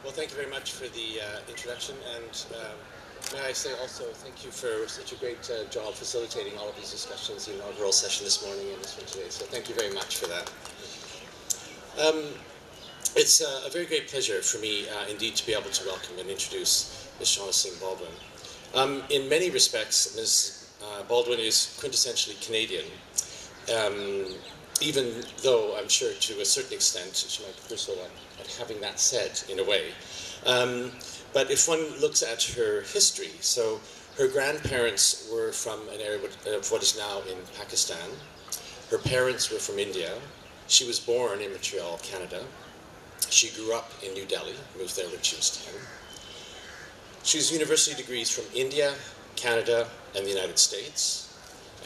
Well, thank you very much for the introduction, and may I say also thank you for such a great job facilitating all of these discussions, the inaugural session this morning and this one today, so thank you very much for that. It's a very great pleasure for me indeed to be able to welcome and introduce Ms. Shauna Singh Baldwin. In many respects, Ms. Baldwin is quintessentially Canadian, even though I'm sure to a certain extent she might prefer at having that said in a way. But if one looks at her history, so her grandparents were from an area of what is now in Pakistan. Her parents were from India. She was born in Montreal, Canada. She grew up in New Delhi, moved there when she was 10. She has university degrees from India, Canada, and the United States,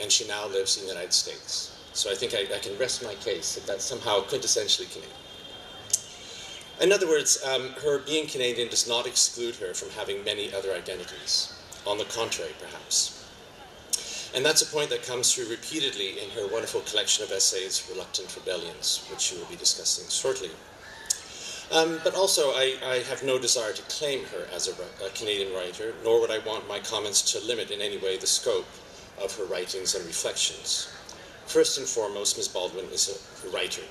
and she now lives in the United States. So I think I can rest my case that that's somehow quintessentially Canadian. In other words, her being Canadian does not exclude her from having many other identities. On the contrary, perhaps. And that's a point that comes through repeatedly in her wonderful collection of essays, Reluctant Rebellions, which she will be discussing shortly. But also, I have no desire to claim her as a Canadian writer, nor would I want my comments to limit in any way the scope of her writings and reflections. First and foremost, Ms. Baldwin is a writer,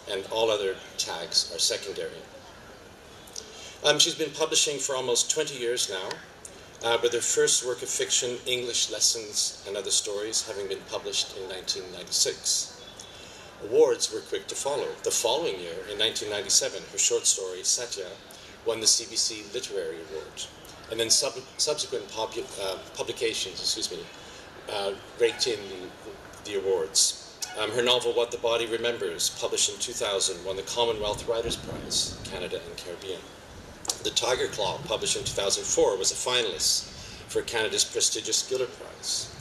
and all other tags are secondary. She's been publishing for almost 20 years now, with her first work of fiction, English Lessons and Other Stories, having been published in 1996. Awards were quick to follow. The following year, in 1997, her short story, Satya, won the CBC Literary Award. And then subsequent publications, raked in the awards. Her novel, What the Body Remembers, published in 2000, won the Commonwealth Writers' Prize, Canada and Caribbean. The Tiger Claw, published in 2004, was a finalist for Canada's prestigious Giller Prize.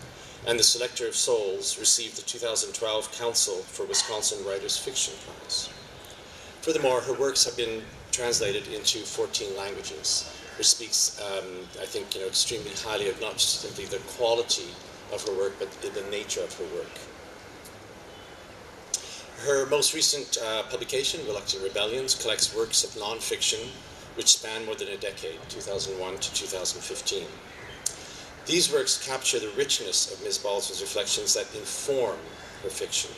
And The Selector of Souls received the 2012 Council for Wisconsin Writers' Fiction Prize. Furthermore, her works have been translated into 14 languages, which speaks, I think, extremely highly of not just simply the quality of her work, but the nature of her work. Her most recent publication, Reluctant Rebellions, collects works of nonfiction which span more than a decade, 2001 to 2015. These works capture the richness of Ms. Baldwin's reflections that inform her fiction.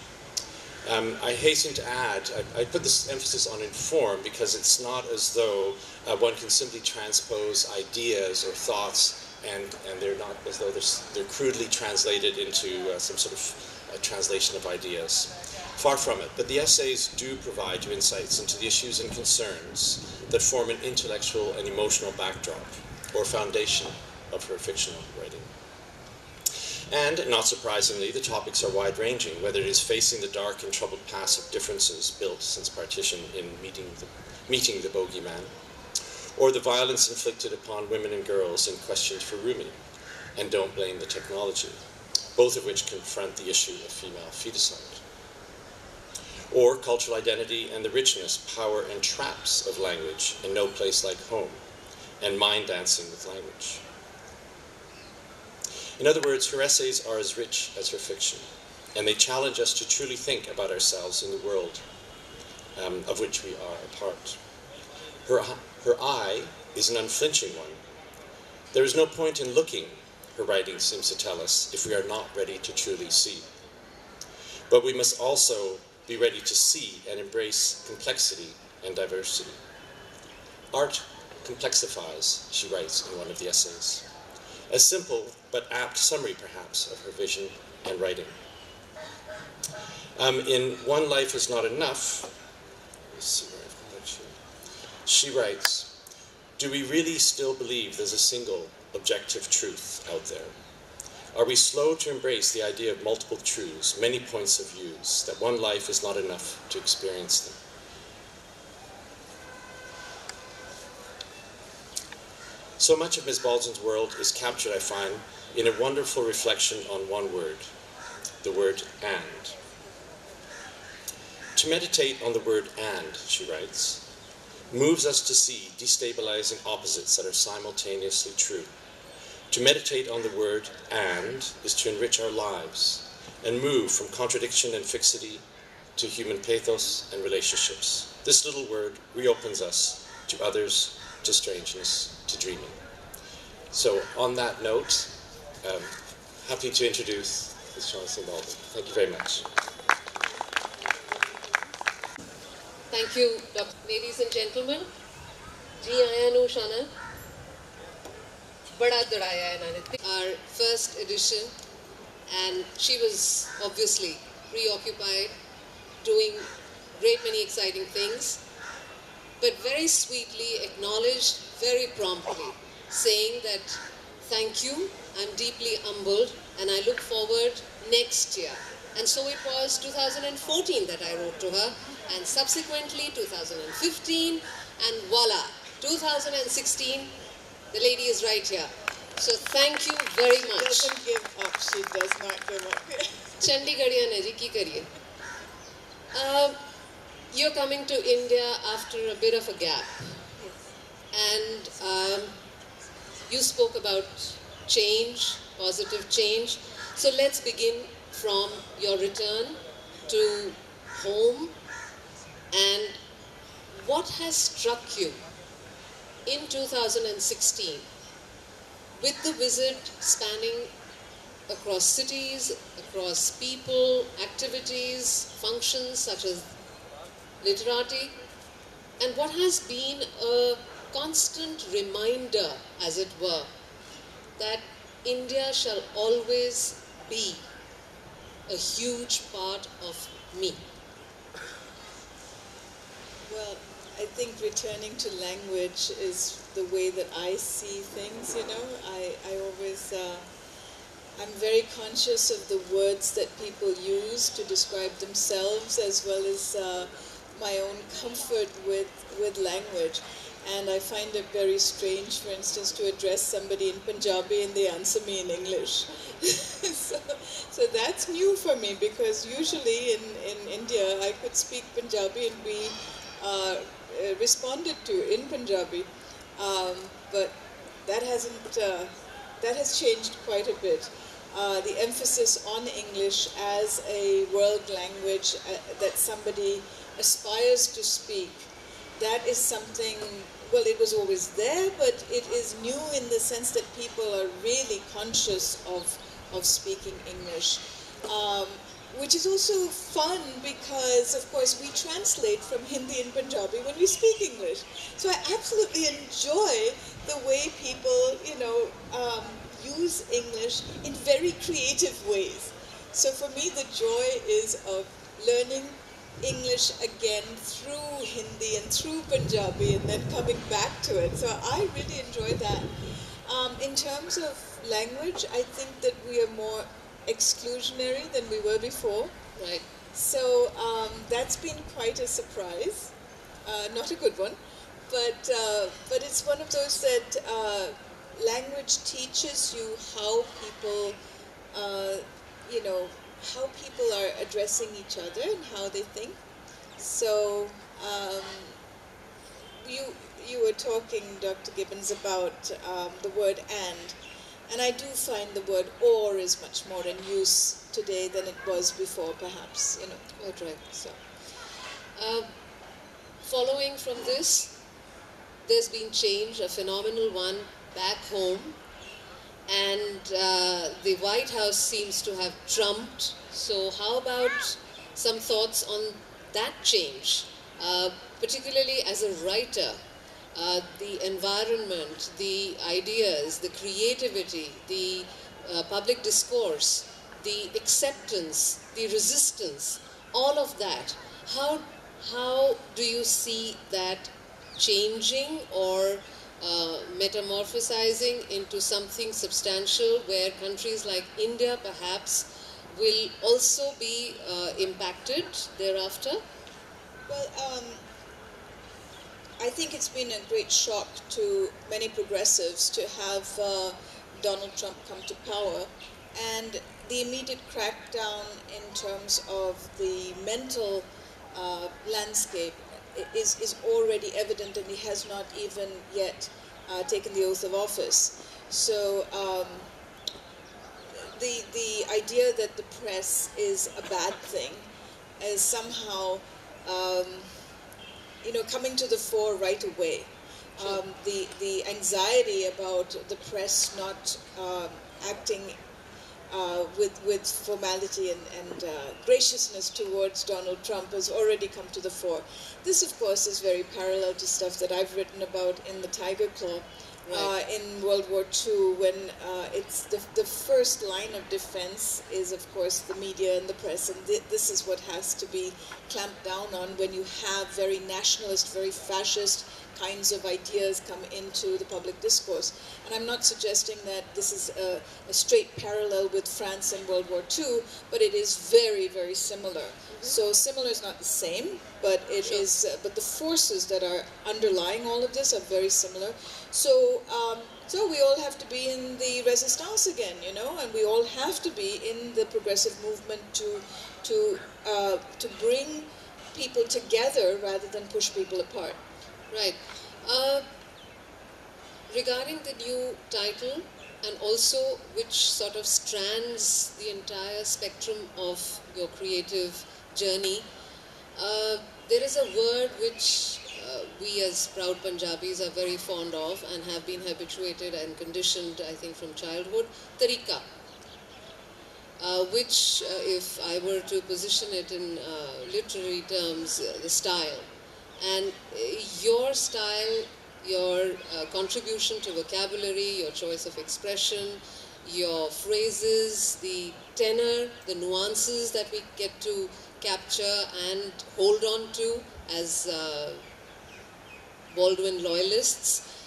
I hasten to add, I put this emphasis on inform because it's not as though one can simply transpose ideas or thoughts and they're not as though they're crudely translated into some sort of translation of ideas. Far from it, but the essays do provide you insights into the issues and concerns that form an intellectual and emotional backdrop or foundation of her fictional writing. And, not surprisingly, the topics are wide-ranging, whether it is facing the dark and troubled past of differences built since partition in meeting the bogeyman, or the violence inflicted upon women and girls in Questions for Rumi and Don't Blame the Technology, both of which confront the issue of female feticide. Or cultural identity and the richness, power, and traps of language in No Place Like Home, and mind dancing with language. In other words, her essays are as rich as her fiction, and they challenge us to truly think about ourselves in the world of which we are a part. Her eye is an unflinching one. There is no point in looking, her writing seems to tell us, if we are not ready to truly see. But we must also be ready to see and embrace complexity and diversity. Art complexifies, she writes in one of the essays. A simple but apt summary, perhaps, of her vision and writing. In One Life Is Not Enough, she writes, do we really still believe there's a single objective truth out there? Are we slow to embrace the idea of multiple truths, many points of views, that one life is not enough to experience them? So much of Ms. Baldwin's world is captured, I find, in a wonderful reflection on one word, the word and. To meditate on the word and, she writes, moves us to see destabilizing opposites that are simultaneously true. To meditate on the word and is to enrich our lives and move from contradiction and fixity to human pathos and relationships. This little word reopens us to others, to strangeness, to dreaming. So on that note, happy to introduce Ms. Shauna Singh Baldwin. Thank you very much. Thank you, ladies and gentlemen. जी आया नु शाना बड़ा दौड़ाया इन्होंने. Our first edition, and she was obviously preoccupied, doing great many exciting things, but very sweetly acknowledged very promptly, saying that thank you, I'm deeply humbled, and I look forward next year. And so it was 2014 that I wrote to her, and subsequently 2015, and voila, 2016, the lady is right here. So thank you very much. She doesn't give up. She does not give up. Chandigarhiya ne ji ki kariye. You're coming to India after a bit of a gap, and you spoke about change, positive change. So let's begin from your return to home, and what has struck you in 2016 with the visit spanning across cities, across people, activities, functions such as literati, and what has been a constant reminder, as it were, that India shall always be a huge part of me? Well, I think returning to language is the way that I see things, you know. I always, I'm very conscious of the words that people use to describe themselves, as well as my own comfort with language. And I find it very strange, for instance, to address somebody in Punjabi and they answer me in English. so that's new for me, because usually in India I could speak Punjabi and be responded to in Punjabi, but that has changed quite a bit. The emphasis on English as a world language that somebody aspires to speak, that is something, well, it was always there, but it is new in the sense that people are really conscious of speaking English. Which is also fun because, of course, we translate from Hindi and Punjabi when we speak English. So I absolutely enjoy the way people, you know, use English in very creative ways. So for me, the joy is of learning English again through Hindi and through Punjabi and then coming back to it. So I really enjoy that. In terms of language, I think that we are more exclusionary than we were before. Right. So that's been quite a surprise. Not a good one, but it's one of those that language teaches you how people, you know, how people are addressing each other and how they think. So you were talking, Dr. Gibbons, about the word and I do find the word or is much more in use today than it was before, perhaps, you know. That's right. So, following from this, there's been change, a phenomenal one, back home, and the White House seems to have trumped. So how about some thoughts on that change, particularly as a writer? The environment, the ideas, the creativity, the public discourse, the acceptance, the resistance, all of that. How do you see that changing or metamorphosizing into something substantial where countries like India perhaps will also be impacted thereafter? Well, I think it's been a great shock to many progressives to have Donald Trump come to power, and the immediate crackdown in terms of the mental landscape is already evident, and he has not even yet taken the oath of office. So the idea that the press is a bad thing is somehow you know, coming to the fore right away. The anxiety about the press not acting with formality and graciousness towards Donald Trump has already come to the fore. This, of course, is very parallel to stuff that I've written about in the Tiger Claw. Right. In World War II, when it's the first line of defense is, of course, the media and the press, and this is what has to be clamped down on when you have very nationalist, very fascist kinds of ideas come into the public discourse. And I'm not suggesting that this is a straight parallel with France in World War II, but it is very, very similar. Mm-hmm. So similar is not the same, but it is. But the forces that are underlying all of this are very similar. So we all have to be in the resistance again, you know, and we all have to be in the progressive movement to bring people together rather than push people apart. Right. Regarding the new title, and also which sort of strands the entire spectrum of your creative journey, there is a word which we as proud Punjabis are very fond of and have been habituated and conditioned, I think, from childhood, tarika. Which, if I were to position it in literary terms, the style. And your style, your contribution to vocabulary, your choice of expression, your phrases, the tenor, the nuances that we get to capture and hold on to as Baldwin loyalists,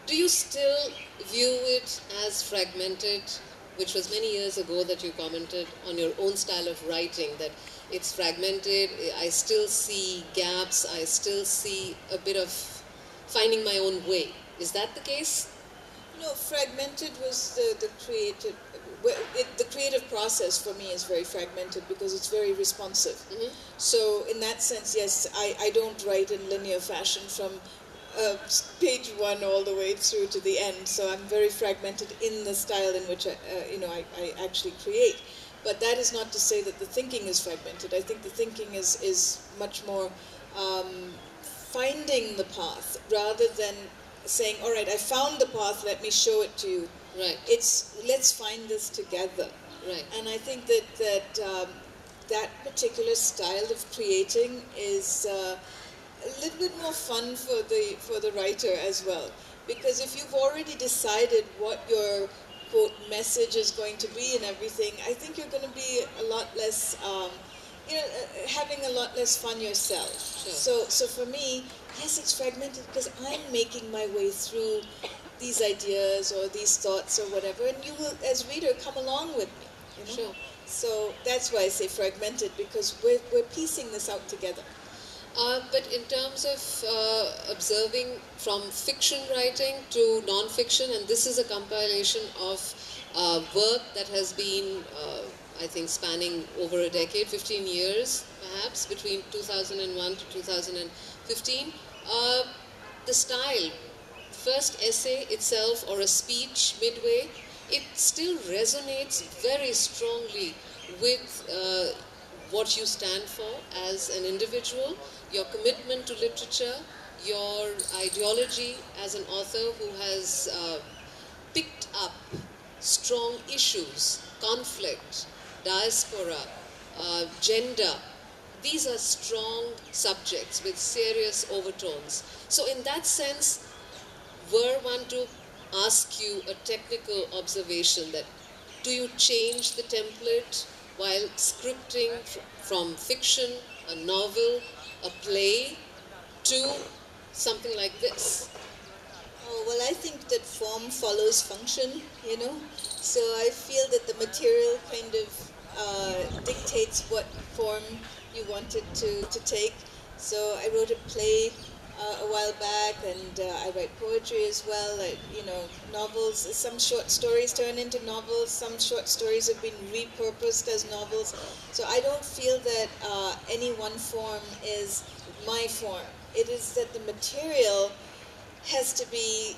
do you still view it as fragmented, which was many years ago that you commented on your own style of writing, that it's fragmented, I still see gaps, I still see a bit of finding my own way. Is that the case? No, fragmented was the creative... the creative process for me is very fragmented because it's very responsive. Mm-hmm. So in that sense, yes, I don't write in linear fashion from page one all the way through to the end. So I'm very fragmented in the style in which I actually create. But that is not to say that the thinking is fragmented. I think the thinking is much more finding the path rather than saying, all right, I found the path, let me show it to you. Right. It's let's find this together. Right. And I think that particular style of creating is a little bit more fun for the writer as well. Because if you've already decided what your quote message is going to be and everything, I think you're going to be a lot less, having a lot less fun yourself. Sure. So for me, yes, it's fragmented because I'm making my way through these ideas or these thoughts or whatever, and you will, as reader, come along with me. You know? Sure. So that's why I say fragmented, because we're piecing this out together. But in terms of observing from fiction writing to non-fiction, and this is a compilation of work that has been, I think, spanning over a decade, 15 years perhaps, between 2001 to 2015. The style, first essay itself or a speech midway, it still resonates very strongly with what you stand for as an individual, your commitment to literature, your ideology as an author who has picked up strong issues, conflict, diaspora, gender. These are strong subjects with serious overtones. So in that sense, were one to ask you a technical observation, that do you change the template while scripting from fiction, a novel, a play, to something like this? Oh, well, I think that form follows function, you know. So I feel that the material kind of dictates what form you want it to take. So I wrote a play a while back, and I write poetry as well. Novels. Some short stories turn into novels. Some short stories have been repurposed as novels. So I don't feel that any one form is my form. It is that the material has to be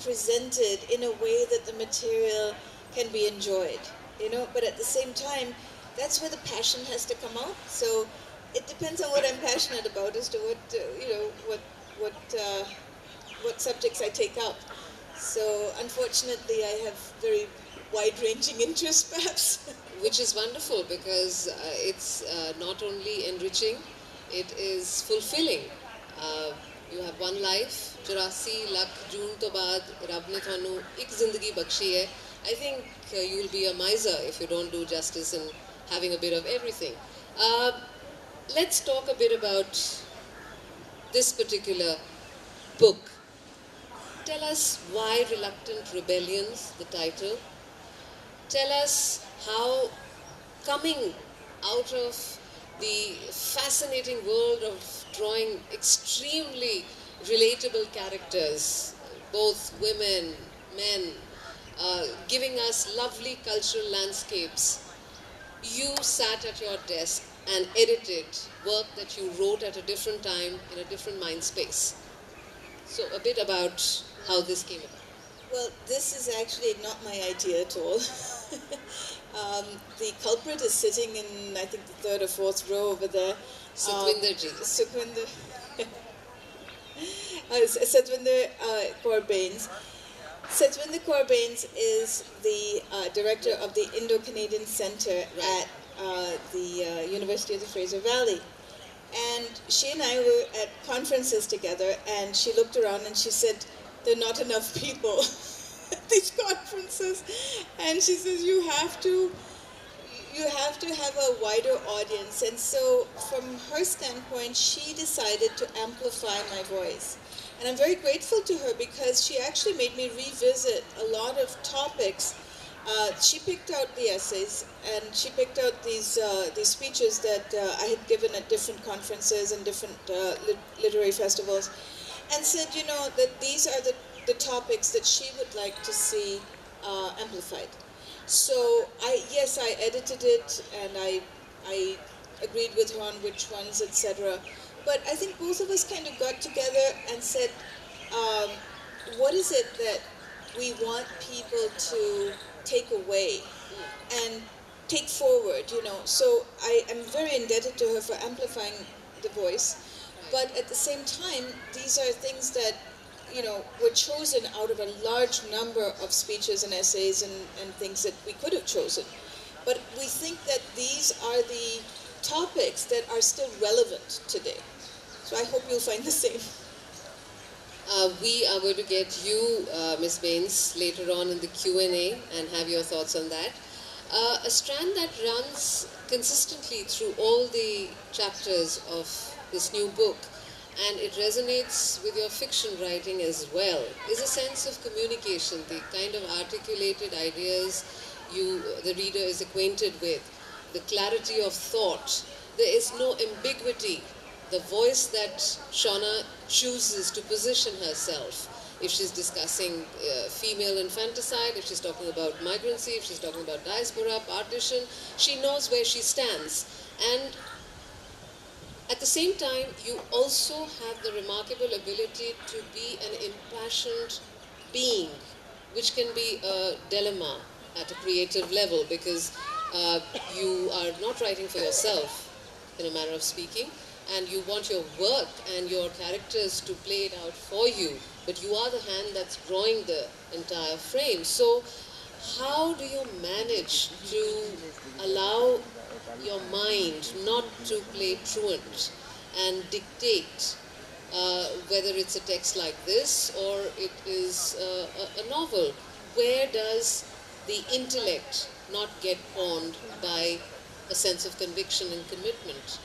presented in a way that the material can be enjoyed. You know, but at the same time, that's where the passion has to come out. So it depends on what I'm passionate about as to what what subjects I take up. So unfortunately, I have very wide-ranging interests, perhaps. Which is wonderful because it's not only enriching, it is fulfilling. You have one life, 84 lakh June to baad Rab ne thanu ek zindagi bakshi hai. I think you'll be a miser if you don't do justice in having a bit of everything. Let's talk a bit about this particular book. Tell us why Reluctant Rebellions, the title. Tell us how coming out of the fascinating world of drawing extremely relatable characters, both women, men, giving us lovely cultural landscapes, you sat at your desk and edited work that you wrote at a different time in a different mind space. So a bit about how this came about. Well, this is actually not my idea at all. The culprit is sitting in, I think, the third or fourth row over there. Satwinder ji. Satwinder Kaur Bains. Satwinder Kaur Bains is the director of the Indo-Canadian Centre at the University of the Fraser Valley. And she and I were at conferences together, and she looked around and she said, there are not enough people at these conferences. And she says, you have to have a wider audience. And so from her standpoint, she decided to amplify my voice. And I'm very grateful to her because she actually made me revisit a lot of topics. She picked out the essays, and she picked out these speeches that I had given at different conferences and different literary festivals, and said, you know, that these are the topics that she would like to see amplified. So I edited it, and I agreed with her on which ones, etc. But I think both of us kind of got together and said, what is it that we want people to take away and take forward, you know? So I am very indebted to her for amplifying the voice. But at the same time, these are things that, you know, were chosen out of a large number of speeches and essays and things that we could have chosen. But we think that these are the topics that are still relevant today. So I hope you'll find the same. We are going to get you, Ms. Bains, later on in the Q&A and have your thoughts on that. A strand that runs consistently through all the chapters of this new book, and it resonates with your fiction writing as well, is a sense of communication, the kind of articulated ideas the reader is acquainted with, the clarity of thought. There is no ambiguity. The voice that Shauna chooses to position herself, if she's discussing female infanticide, if she's talking about migrancy, if she's talking about diaspora, partition, she knows where she stands. And at the same time, you also have the remarkable ability to be an impassioned being, which can be a dilemma at a creative level, because you are not writing for yourself, in a manner of speaking, and you want your work and your characters to play it out for you, but you are the hand that's drawing the entire frame. So how do you manage to allow your mind not to play truant and dictate whether it's a text like this or it is a novel? Where does the intellect not get pawned by a sense of conviction and commitment?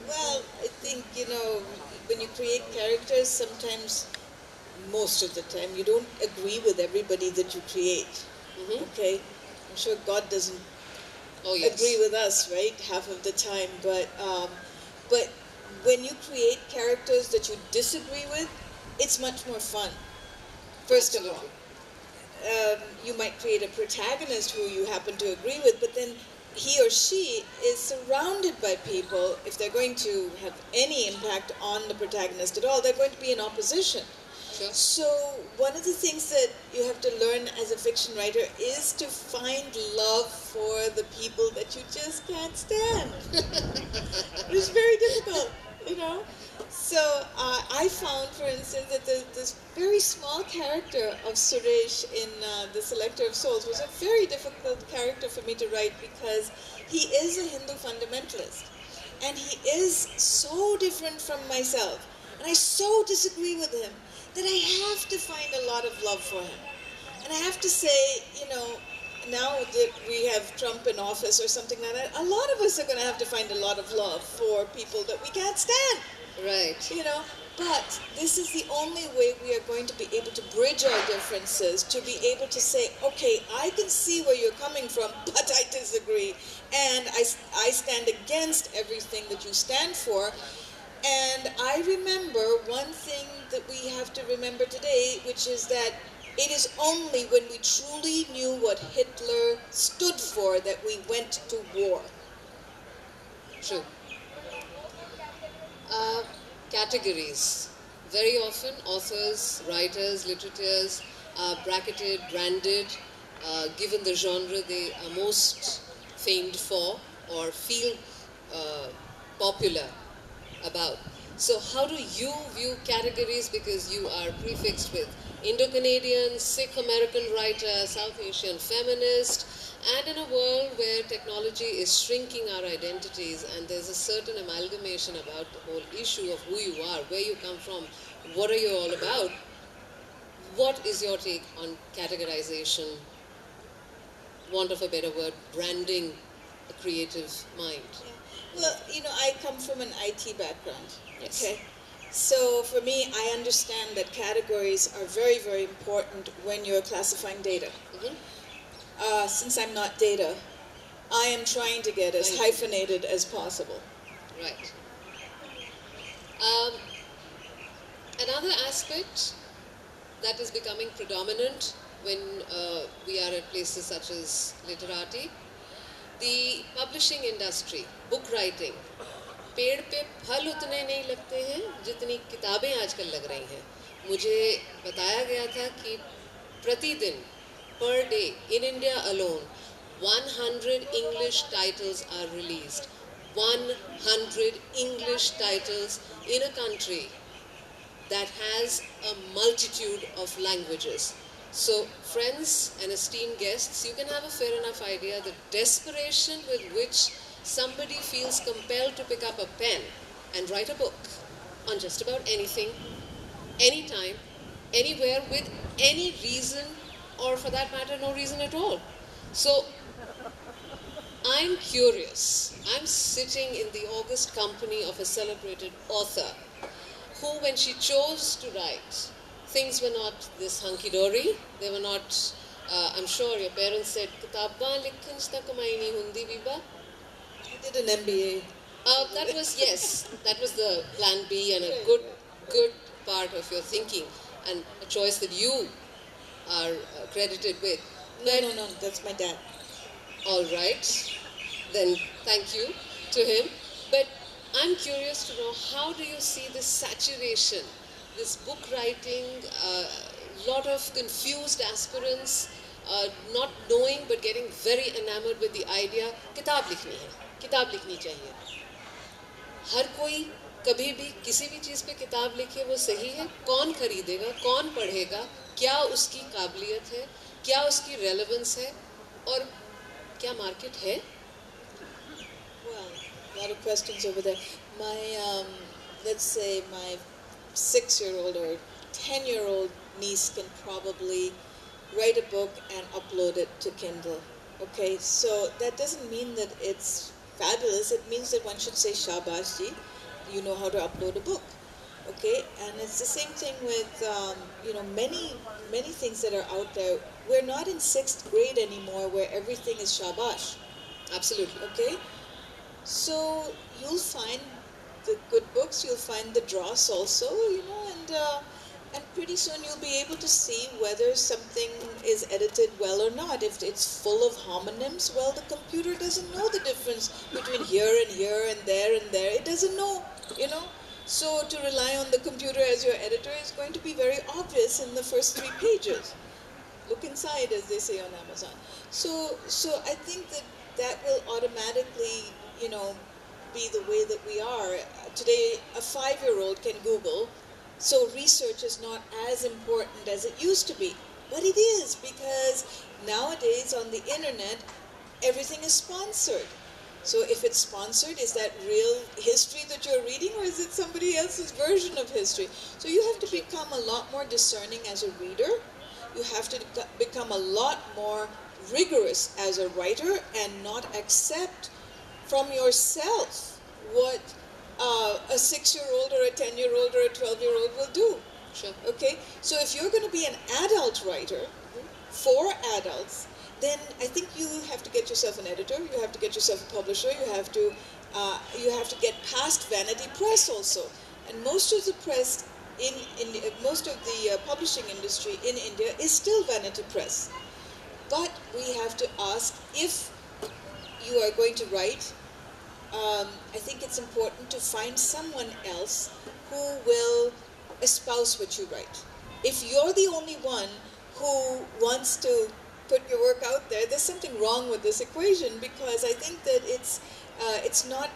Well, I think, you know, when you create characters, sometimes, most of the time, you don't agree with everybody that you create. Mm-hmm. Okay? I'm sure God doesn't agree with us, right, half of the time. But when you create characters that you disagree with, it's much more fun, first of all. You might create a protagonist who you happen to agree with, but then he or she is surrounded by people. If they're going to have any impact on the protagonist at all, they're going to be in opposition. Sure. So one of the things that you have to learn as a fiction writer is to find love for the people that you just can't stand. It's very difficult, you know. So I found, for instance, that this very small character of Suresh in The Selector of Souls was a very difficult character for me to write because he is a Hindu fundamentalist. And he is so different from myself. And I so disagree with him that I have to find a lot of love for him. And I have to say, you know, now that we have Trump in office or something like that, a lot of us are going to have to find a lot of love for people that we can't stand. Right. You know, but this is the only way we are going to be able to bridge our differences, to be able to say, okay, I can see where you're coming from, but I disagree. And I stand against everything that you stand for. And I remember one thing that we have to remember today, which is that it is only when we truly knew what Hitler stood for that we went to war. True. Categories. Very often authors, writers, literateurs are bracketed, branded, given the genre they are most famed for or feel popular about. So how do you view categories, because you are prefixed with Indo-Canadian, Sikh American writer, South Asian feminist, and in a world where technology is shrinking our identities and there's a certain amalgamation about the whole issue of who you are, where you come from, what are you all about, what is your take on categorization, want of a better word, branding a creative mind? Yeah. Well, you know, I come from an IT background. Yes. Okay. So for me, I understand that categories are very, very important when you're classifying data. Mm-hmm. Since I'm not data, I am trying to get as hyphenated as possible. Right. Another aspect that is becoming predominant when we are at places such as Literati, the publishing industry, book writing. पेड़ पे फल उतने नहीं लगते हैं जितनी किताबें आजकल लग रही हैं. मुझे बताया गया था कि प्रतिदिन per day in India alone 100 English titles are released. 100 English titles in a country that has a multitude of languages. So friends and esteemed guests, you can have a fair enough idea the desperation with which somebody feels compelled to pick up a pen and write a book on just about anything, anytime, anywhere, with any reason, or for that matter, no reason at all. So, I'm curious. I'm sitting in the august company of a celebrated author who, when she chose to write, things were not this hunky-dory. They were not, I'm sure your parents said, "Kitabban likhan sta kamai nahi hundi biba." I did an MBA. That was, yes, that was the plan B and a good part of your thinking and a choice that you are credited with. No, that's my dad. All right, then thank you to him. But I'm curious to know, how do you see this saturation, this book writing, lot of confused aspirants, not knowing but getting very enamored with the idea, किताब लिखनी है, किताब लिखनी चाहिए. हर कोई कभी भी किसी भी चीज़ पे किताब लिखे वो सही है, कौन खरीदेगा, कौन पढ़ेगा, क्या उसकी काबिलियत है, क्या उसकी रेलेवेंस है, और क्या मार्केट है? Well, a lot of questions over there. My, let's say my 6-year-old or 10-year-old niece can probably write a book and upload it to Kindle. Okay, so that doesn't mean that it's fabulous. It means that one should say, Shabash ji, you know how to upload a book. Okay, and it's the same thing with, many things that are out there. We're not in 6th grade anymore where everything is Shabash. Absolutely. Okay, so you'll find the good books, you'll find the dross also, and pretty soon you'll be able to see whether something is edited well or not. If it's full of homonyms, well, the computer doesn't know the difference between here and here and there and there. It doesn't know, So to rely on the computer as your editor is going to be very obvious in the first 3 pages. Look inside, as they say on Amazon. So I think that will automatically, be the way that we are. Today, a 5-year-old can Google, so research is not as important as it used to be. But it is, because nowadays on the internet, everything is sponsored. So if it's sponsored, is that real history that you're reading, or is it somebody else's version of history? So you have to become a lot more discerning as a reader. You have to become a lot more rigorous as a writer and not accept from yourself what a 6-year-old or a 10-year-old or a 12-year-old will do. Sure. Okay? So if you're going to be an adult writer for adults, then I think you have to get yourself an editor, you have to get yourself a publisher, you have to get past vanity press also. And most of the press most of the publishing industry in India is still vanity press. But we have to ask, if you are going to write, I think it's important to find someone else who will espouse what you write. If you're the only one who wants to put your work out there, there's something wrong with this equation, because I think that it's not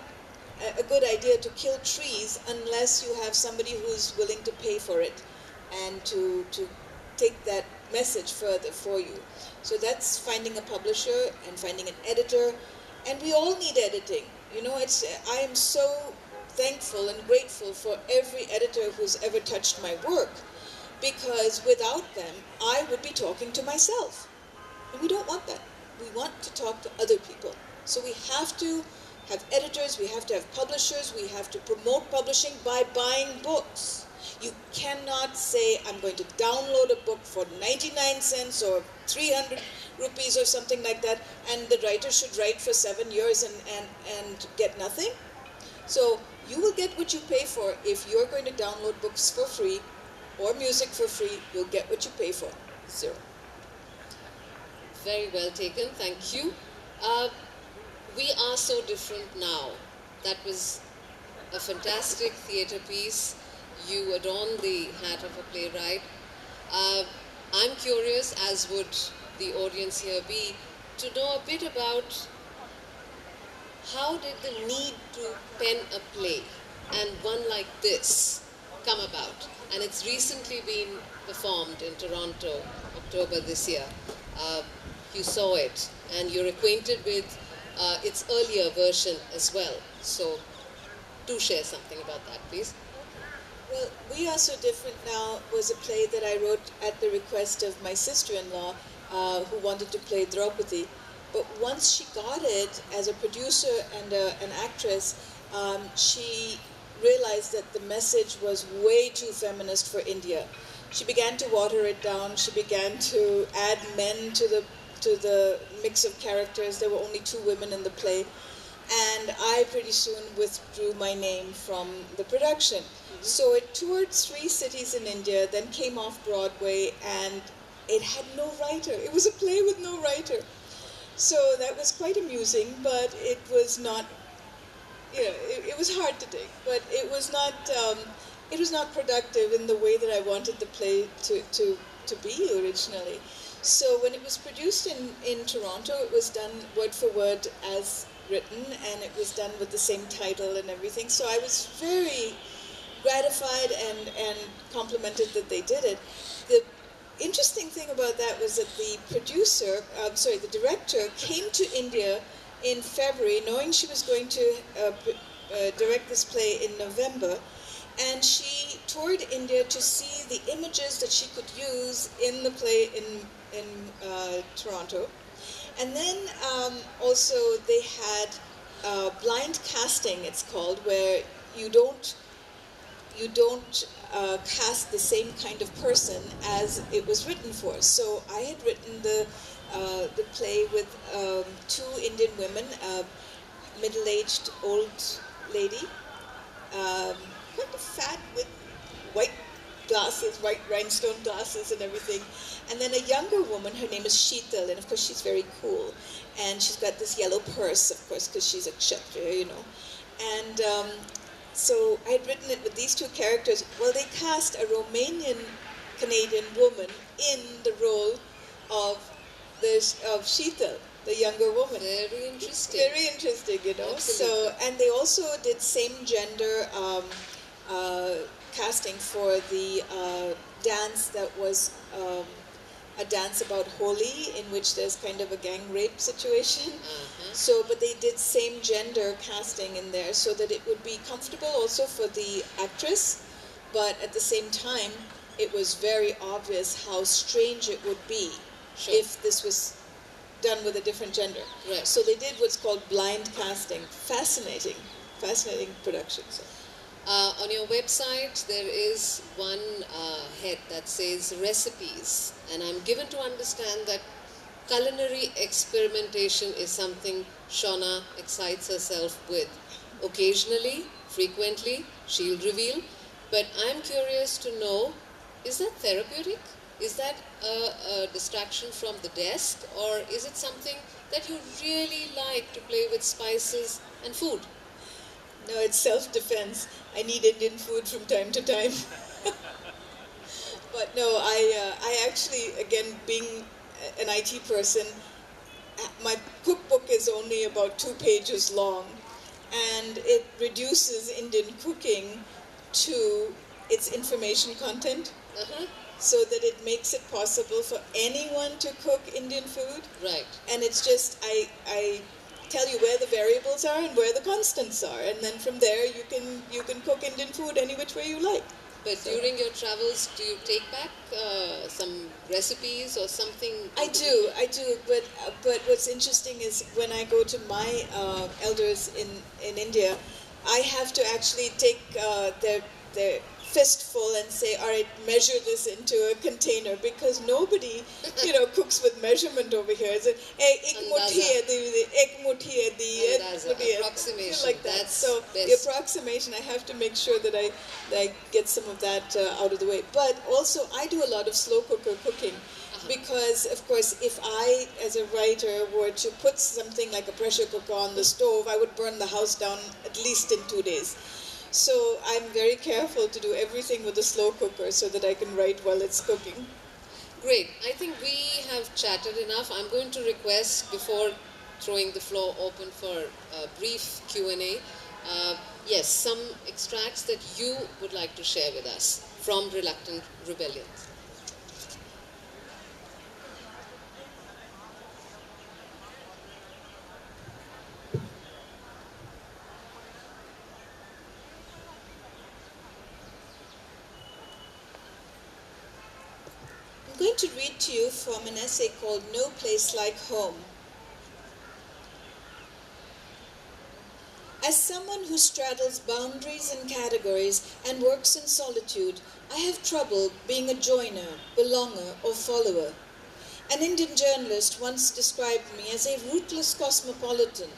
a good idea to kill trees unless you have somebody who's willing to pay for it and to take that message further for you. So that's finding a publisher and finding an editor, and we all need editing. I am so thankful and grateful for every editor who's ever touched my work, because without them, I would be talking to myself. And we don't want that. We want to talk to other people. So we have to have editors, we have to have publishers, we have to promote publishing by buying books. You cannot say, I'm going to download a book for 99 cents or 300 rupees or something like that, and the writer should write for 7 years and get nothing. So you will get what you pay for. If you're going to download books for free or music for free, you'll get what you pay for. 0. Very well taken, thank you. We are so different now. That was a fantastic theatre piece. You adorn the hat of a playwright. I'm curious, as would the audience here be, to know a bit about how did the need to pen a play, and one like this, come about? And it's recently been performed in Toronto, October this year. You saw it, and you're acquainted with its earlier version as well. So do share something about that, please. Well, We Are So Different Now was a play that I wrote at the request of my sister-in-law, who wanted to play Draupadi. But once she got it, as a producer and an actress, she realized that the message was way too feminist for India. She began to water it down. She began to add men to the mix of characters. There were only 2 women in the play. And I pretty soon withdrew my name from the production. So it toured 3 cities in India, then came off Broadway, and it had no writer. It was a play with no writer. So that was quite amusing, but it was not, it was hard to take, but it was not productive in the way that I wanted the play to be originally. So when it was produced in Toronto, it was done word for word as written, and it was done with the same title and everything. So I was very gratified and complimented that they did it. The interesting thing about that was that the director came to India in February, knowing she was going to direct this play in November, and she toured India to see the images that she could use in the play in Toronto. And then also they had blind casting, it's called, where you don't cast the same kind of person as it was written for. So I had written the play with 2 Indian women, a middle-aged old lady, kind of fat with white glasses, white rhinestone glasses and everything, and then a younger woman. Her name is Sheetal, and of course she's very cool, and she's got this yellow purse, of course, because she's a kshatriya, And so I had written it with these two characters. Well, they cast a Romanian-Canadian woman in the role of Sheetal, the younger woman. Very interesting. Very interesting, you know. Absolutely. So, and they also did same gender casting for the dance that was a dance about Holi, in which there's kind of a gang rape situation. So, but they did same gender casting in there so that it would be comfortable also for the actress, but at the same time, it was very obvious how strange it would be if this was done with a different gender. Right. So they did what's called blind casting. Fascinating production. So. On your website, there is one head that says recipes, and I'm given to understand that culinary experimentation is something Shauna excites herself with. Occasionally, frequently, she'll reveal, but I'm curious to know, is that therapeutic? Is that a distraction from the desk, or is it something that you really like to play with spices and food? No, it's self-defense. I need Indian food from time to time. But no, I actually, again, being an IT person, my cookbook is only about 2 pages long, and it reduces Indian cooking to its information content. So that it makes it possible for anyone to cook Indian food. Right. And it's just, I tell you where the variables are and where the constants are, and then from there you can cook Indian food any which way you like. But during your travels, do you take back some recipes or something? I do. But what's interesting is when I go to my elders in India, I have to actually take their fistful and say, all right, measure this into a container, because nobody, cooks with measurement over here. It's approximation. Like that. That's so best. The approximation, I have to make sure that I get some of that out of the way. But also, I do a lot of slow cooker cooking. Because, of course, if I, as a writer, were to put something like a pressure cooker on the stove, I would burn the house down at least in 2 days. So I'm very careful to do everything with a slow cooker so that I can write while it's cooking. Great. I think we have chatted enough. I'm going to request, before throwing the floor open for a brief Q&A, yes, some extracts that you would like to share with us from Reluctant Rebellion. I'm going to read to you from an essay called No Place Like Home. As someone who straddles boundaries and categories and works in solitude, I have trouble being a joiner, belonger, or follower. An Indian journalist once described me as a rootless cosmopolitan,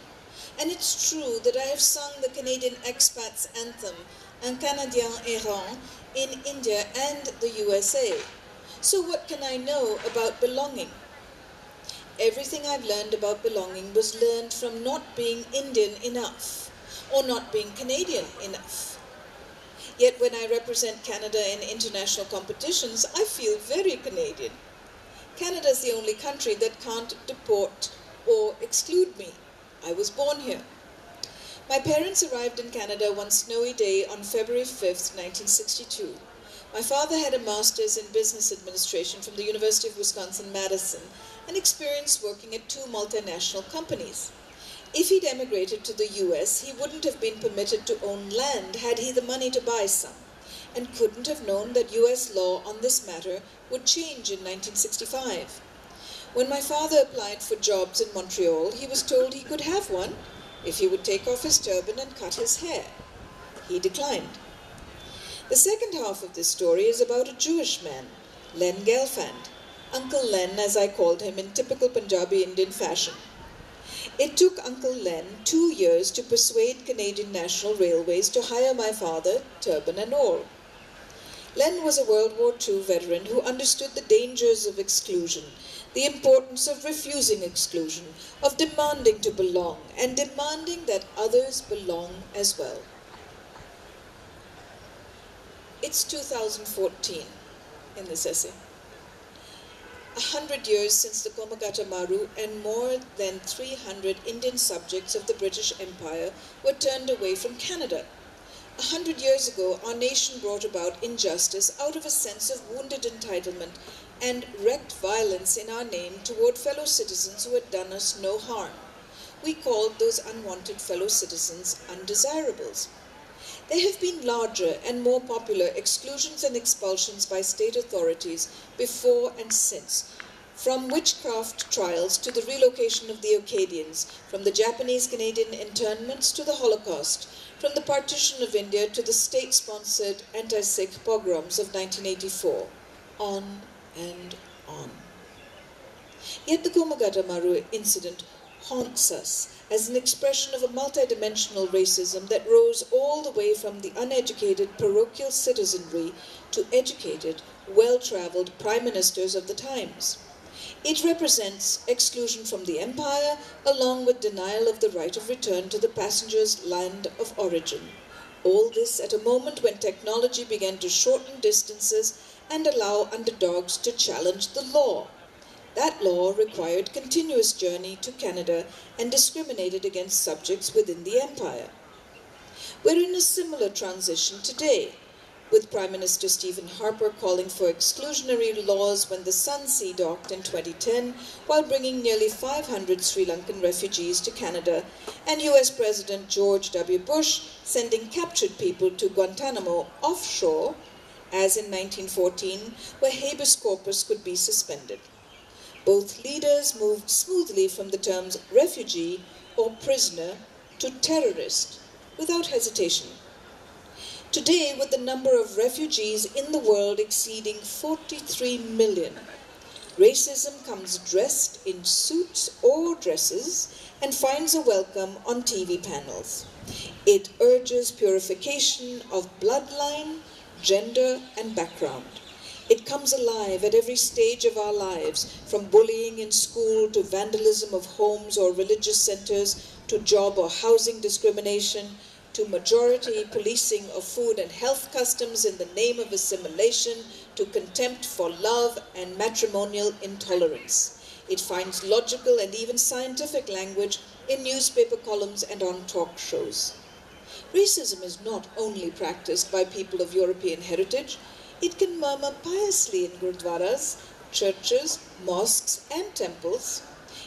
and it's true that I have sung the Canadian expats anthem, Un Canadien errant, in India and the USA. So what can I know about belonging? Everything I've learned about belonging was learned from not being Indian enough, or not being Canadian enough. Yet when I represent Canada in international competitions, I feel very Canadian. Canada is the only country that can't deport or exclude me. I was born here. My parents arrived in Canada one snowy day on February 5th, 1962. My father had a master's in business administration from the University of Wisconsin-Madison and experience working at 2 multinational companies. If he'd emigrated to the US, he wouldn't have been permitted to own land had he the money to buy some, and couldn't have known that US law on this matter would change in 1965. When my father applied for jobs in Montreal, he was told he could have one if he would take off his turban and cut his hair. He declined. The second half of this story is about a Jewish man, Len Gelfand, Uncle Len as I called him in typical Punjabi Indian fashion. It took Uncle Len 2 years to persuade Canadian National Railways to hire my father, turban and all. Len was a World War II veteran who understood the dangers of exclusion, the importance of refusing exclusion, of demanding to belong, and demanding that others belong as well. It's 2014 in this essay. 100 years since the Komagata Maru, and more than 300 Indian subjects of the British Empire were turned away from Canada. 100 years ago, our nation brought about injustice out of a sense of wounded entitlement and wreaked violence in our name toward fellow citizens who had done us no harm. We called those unwanted fellow citizens undesirables. There have been larger and more popular exclusions and expulsions by state authorities before and since, from witchcraft trials to the relocation of the Acadians, from the Japanese-Canadian internments to the Holocaust, from the partition of India to the state-sponsored anti-Sikh pogroms of 1984, on and on. Yet the Komagata Maru incident haunts us as an expression of a multidimensional racism that rose all the way from the uneducated parochial citizenry to educated, well-traveled prime ministers of the times. It represents exclusion from the empire, along with denial of the right of return to the passenger's land of origin. All this at a moment when technology began to shorten distances and allow underdogs to challenge the law. That law required continuous journey to Canada and discriminated against subjects within the empire. We're in a similar transition today, with Prime Minister Stephen Harper calling for exclusionary laws when the Sun Sea docked in 2010, while bringing nearly 500 Sri Lankan refugees to Canada, and US President George W. Bush sending captured people to Guantanamo offshore, as in 1914, where habeas corpus could be suspended. Both leaders moved smoothly from the terms refugee or prisoner to terrorist without hesitation. Today, with the number of refugees in the world exceeding 43 million, racism comes dressed in suits or dresses and finds a welcome on TV panels. It urges purification of bloodline, gender, and background. It comes alive at every stage of our lives, from bullying in school to vandalism of homes or religious centers, to job or housing discrimination, to majority policing of food and health customs in the name of assimilation, to contempt for love and matrimonial intolerance. It finds logical and even scientific language in newspaper columns and on talk shows. Racism is not only practiced by people of European heritage. It can murmur piously in gurdwaras, churches, mosques, and temples.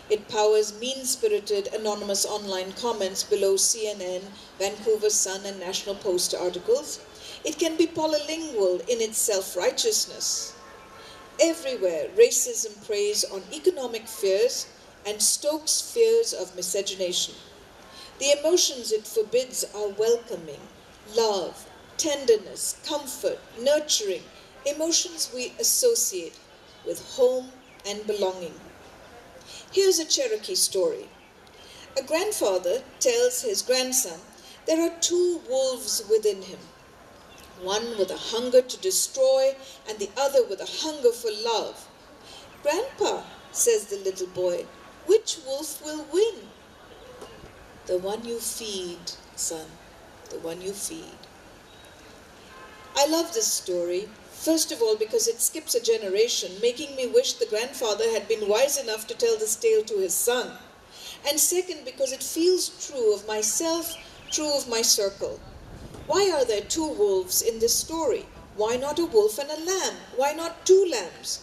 It powers mean-spirited anonymous online comments below CNN, Vancouver Sun, and National Post articles. It can be polylingual in its self-righteousness. Everywhere, racism preys on economic fears and stokes fears of miscegenation. The emotions it forbids are welcoming, love, tenderness, comfort, nurturing, emotions we associate with home and belonging. Here's a Cherokee story. A grandfather tells his grandson there are two wolves within him, one with a hunger to destroy and the other with a hunger for love. "Grandpa," says the little boy, "which wolf will win?" "The one you feed, son, the one you feed." I love this story, first of all because it skips a generation, making me wish the grandfather had been wise enough to tell this tale to his son. And second, because it feels true of myself, true of my circle. Why are there two wolves in this story? Why not a wolf and a lamb? Why not two lambs?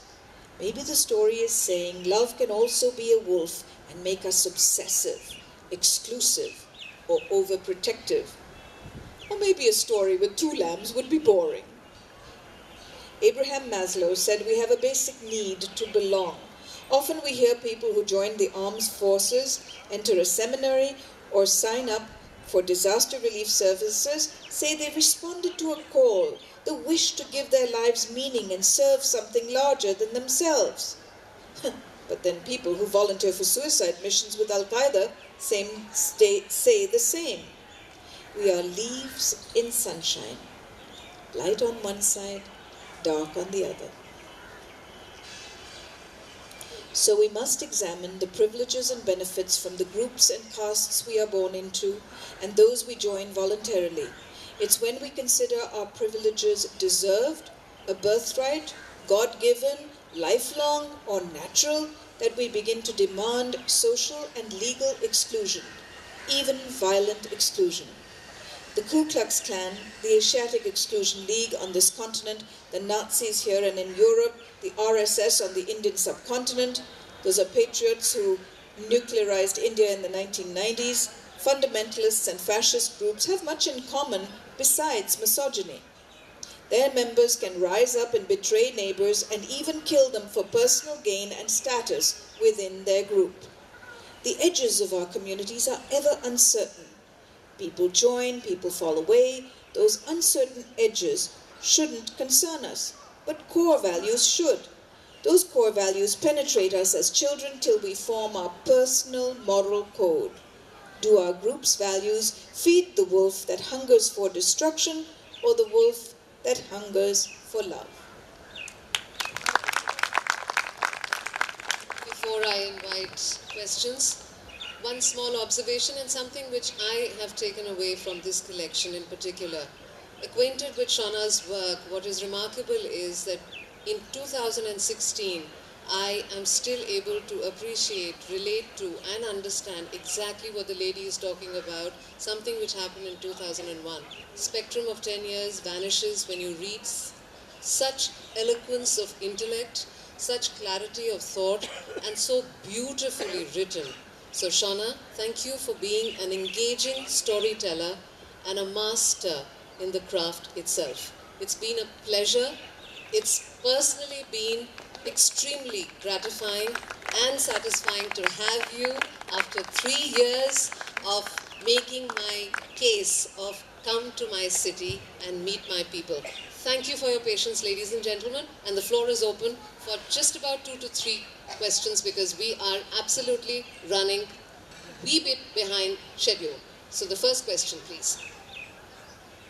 Maybe the story is saying love can also be a wolf and make us obsessive, exclusive, or overprotective. Or maybe a story with two lambs would be boring. Abraham Maslow said we have a basic need to belong. Often we hear people who join the armed forces, enter a seminary, or sign up for disaster relief services say they responded to a call, the wish to give their lives meaning and serve something larger than themselves. But then people who volunteer for suicide missions with Al-Qaeda say the same. We are leaves in sunshine, light on one side, dark on the other. So we must examine the privileges and benefits from the groups and castes we are born into and those we join voluntarily. It's when we consider our privileges deserved, a birthright, God-given, lifelong, or natural, that we begin to demand social and legal exclusion, even violent exclusion. The Ku Klux Klan, the Asiatic Exclusion League on this continent, the Nazis here and in Europe, the RSS on the Indian subcontinent, those are patriots who nuclearized India in the 1990s. Fundamentalists and fascist groups have much in common besides misogyny. Their members can rise up and betray neighbors and even kill them for personal gain and status within their group. The edges of our communities are ever uncertain. People join, people fall away. Those uncertain edges shouldn't concern us, but core values should. Those core values penetrate us as children till we form our personal moral code. Do our group's values feed the wolf that hungers for destruction or the wolf that hungers for love? Before I invite questions, one small observation and something which I have taken away from this collection in particular. Acquainted with Shauna's work, what is remarkable is that in 2016, I am still able to appreciate, relate to, and understand exactly what the lady is talking about, something which happened in 2001. Spectrum of 10 years vanishes when you read such eloquence of intellect, such clarity of thought, and so beautifully written. So Shauna, thank you for being an engaging storyteller and a master in the craft itself. It's been a pleasure. It's personally been extremely gratifying and satisfying to have you after 3 years of making my case of come to my city and meet my people. Thank you for your patience, ladies and gentlemen, and the floor is open for just about 2 to 3 questions because we are absolutely running a wee bit behind schedule. So the first question, please.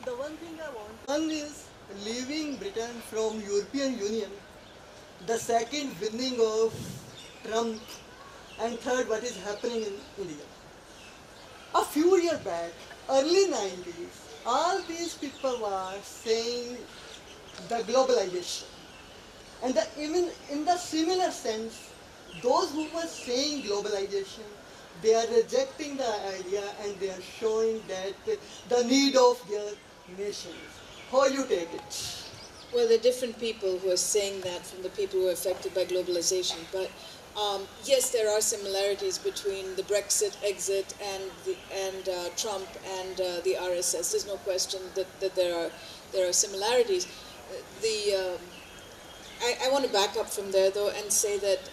The one thing I want, one is leaving Britain from European Union, the second winning of Trump, and third what is happening in India. A few years back, early 90s, all these people were saying the globalization. And even in the similar sense, those who were saying globalization, they are rejecting the idea and they are showing that the need of their nations. How you take it? Well, there are different people who are saying that from the people who are affected by globalization. But yes, there are similarities between the Brexit exit and Trump and the RSS. There's no question that there are similarities. I want to back up from there though and say that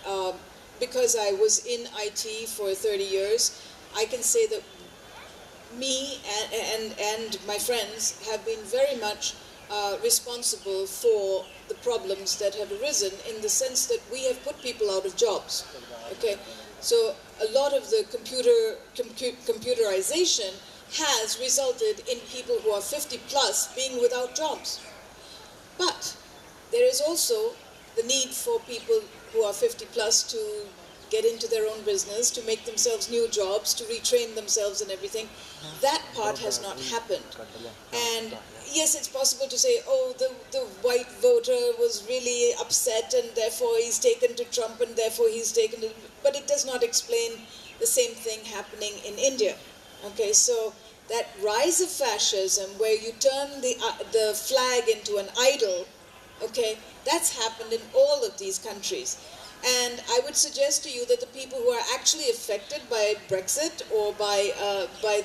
because I was in IT for 30 years, I can say that me and my friends have been very much responsible for the problems that have arisen in the sense that we have put people out of jobs. Okay, so a lot of the computerization has resulted in people who are 50 plus being without jobs. But there is also the need for people who are 50 plus to get into their own business, to make themselves new jobs, to retrain themselves and everything. That part has not happened. And yes, it's possible to say, oh, the white voter was really upset and therefore he's taken to Trump and therefore he's taken to... But it does not explain the same thing happening in India. Okay, so that rise of fascism where you turn the flag into an idol, okay, that's happened in all of these countries. And I would suggest to you that the people who are actually affected by Brexit or by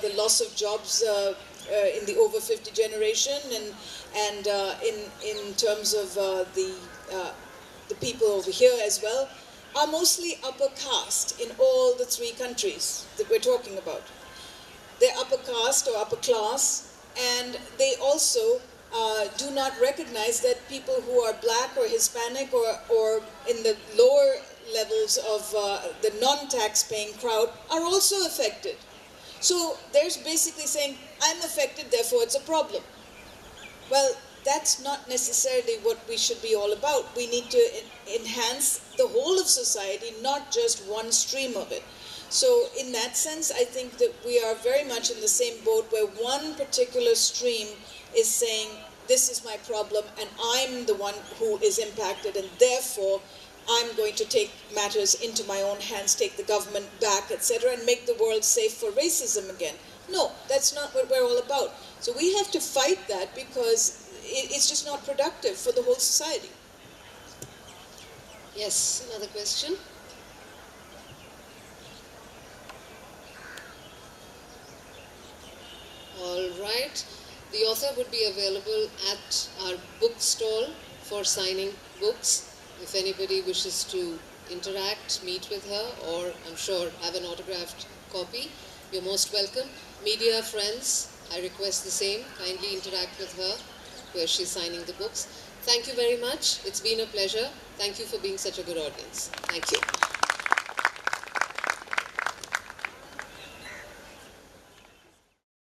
the loss of jobs in the over 50 generation and in terms of the people over here as well are mostly upper caste in all the 3 countries that we're talking about. They're upper caste or upper class, and they also do not recognize that people who are black or Hispanic or in the lower levels of the non-tax paying crowd are also affected. So there's basically saying, I'm affected, therefore it's a problem. Well, that's not necessarily what we should be all about. We need to enhance the whole of society, not just one stream of it. So in that sense, I think that we are very much in the same boat where one particular stream is saying, this is my problem and I'm the one who is impacted, and therefore I'm going to take matters into my own hands, take the government back, etc., and make the world safe for racism again. No, that's not what we're all about. So we have to fight that, because it's just not productive for the whole society. Yes, another question. All right. The author would be available at our bookstall for signing books. If anybody wishes to interact, meet with her, or I'm sure have an autographed copy, you're most welcome. Media friends, I request the same. Kindly interact with her where she's signing the books. Thank you very much. It's been a pleasure. Thank you for being such a good audience. Thank you.